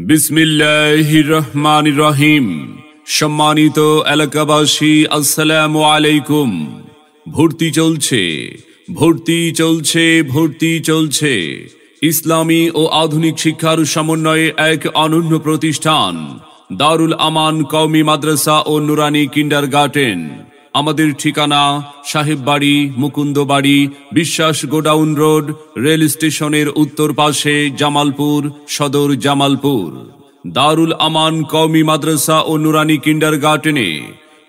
বিসমিল্লাহির রহমানির রহিম। সম্মানিত এলাকাবাসী, আসসালামু আলাইকুম। ভর্তি চলছে, ভর্তি চলছে, ভর্তি চলছে। ইসলামী ও আধুনিক শিক্ষার সমন্বয়ে এক অনন্য প্রতিষ্ঠান দারুল আমান কওমি মাদ্রাসা ও নুরানি কিন্ডারগার্টেন। আমাদের ঠিকানা সাহেববাড়ি, মুকুন্দবাড়ি, বিশ্বাস গোডাউন রোড, রেল স্টেশনের উত্তর পাশে, জামালপুর সদর, জামালপুর। দারুল আমান কওমি মাদ্রাসা ও নুরানি কিন্ডারগার্টেনে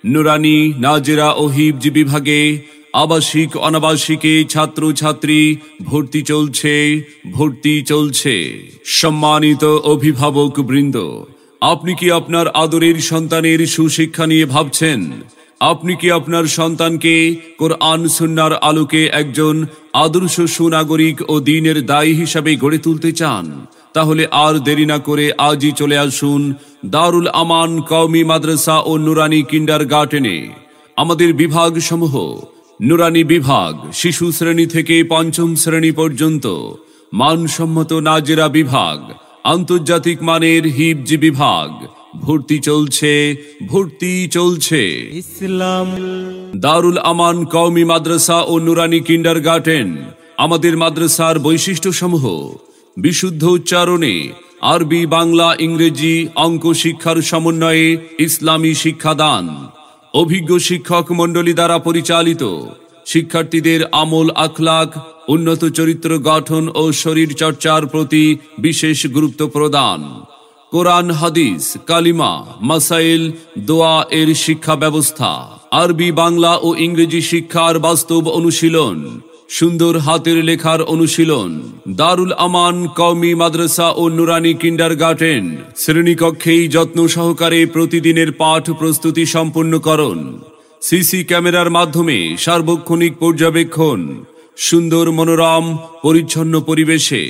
নুরানি, নাজেরা ও হিফজ বিভাগে আবাসিক অনাবাসিকে ছাত্রছাত্রী ভর্তি চলছে, ভর্তি চলছে। সম্মানিত অভিভাবক বৃন্দ, আপনি কি আপনার আদরের সন্তানের সুশিক্ষা নিয়ে ভাবছেন? আপনি কি আপনার সন্তানকে কোরআন সুন্নাহর আলোকে একজন আদর্শ সুনাগরিক ও দ্বীনের দায়ী হিসাবে গড়ে তুলতে চান? তাহলে আর দেরি না করে আজই চলে আসুন দারুল আমান কওমি মাদ্রাসা ও নুরানি কিন্ডারগার্টেনে। আমাদের বিভাগ সমূহ: নুরানি বিভাগ শিশু শ্রেণী থেকে পঞ্চম শ্রেণী পর্যন্ত, মানসম্মত নাজেরা বিভাগ, আন্তর্জাতিক মানের হিফজ বিভাগ। ভর্তি চলছে, ভর্তি চলছে। ইসলাম দারুল আমান কওমি মাদ্রাসা ও নুরানি কিন্ডারগার্টেন। আমাদের মাদ্রাসার বৈশিষ্ট্য সমূহ: বিশুদ্ধ উচ্চারণে আরবি, বাংলা, ইংরেজি, অঙ্ক শিক্ষার সমন্বয়ে ইসলামী শিক্ষাদান, অভিজ্ঞ শিক্ষক মণ্ডলী দ্বারা পরিচালিত, শিক্ষার্থীদের আমল আখলাক, উন্নত চরিত্র গঠন ও শরীর চর্চার প্রতি বিশেষ গুরুত্ব প্রদান, কোরআন হাদিস, কালিমা, মাসাইল, দোয়া এর শিক্ষা ব্যবস্থা, আরবি, বাংলা ও ইংরেজি শিক্ষার বাস্তব অনুশীলন, সুন্দর হাতের লেখার অনুশীলন। দারুল আমান কওমি মাদ্রাসা ও নুরানি কিন্ডারগার্টেন শ্রেণীকক্ষেই যত্ন সহকারে প্রতিদিনের পাঠ প্রস্তুতি সম্পূর্ণকরণ, সিসি ক্যামেরার মাধ্যমে সার্বক্ষণিক পর্যবেক্ষণ, সুন্দর মনোরম পরিচ্ছন্ন পরিবেশে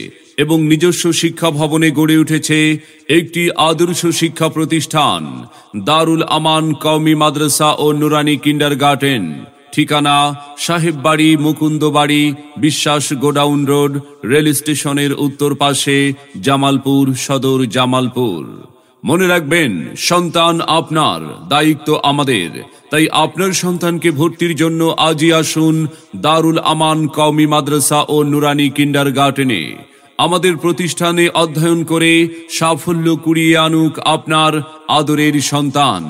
এবং নিজস্ব শিক্ষা ভবনে গড়ে উঠেছে একটি আদর্শ শিক্ষা প্রতিষ্ঠান দারুল আমান কওমি মাদ্রাসা ও নুরানি কিন্ডারগার্টেন। ঠিকানা সাহেববাড়ি, মুকুন্দবাড়ি, বিশ্বাস গোডাউন রোড, রেল স্টেশনের উত্তর পাশে, জামালপুর সদর, জামালপুর। মনে রাখবেন, সন্তান আপনার, দায়িত্ব আমাদের। তাই আপনার সন্তানকে ভর্তির জন্য আজই আসুন দারুল আমান কওমি মাদ্রাসা ও নুরানি কিন্ডারগার্টেনে। আমাদের প্রতিষ্ঠানে অধ্যয়ন করে সাফল্য কুড়িয়ে আনুক আপনার আদরের সন্তান।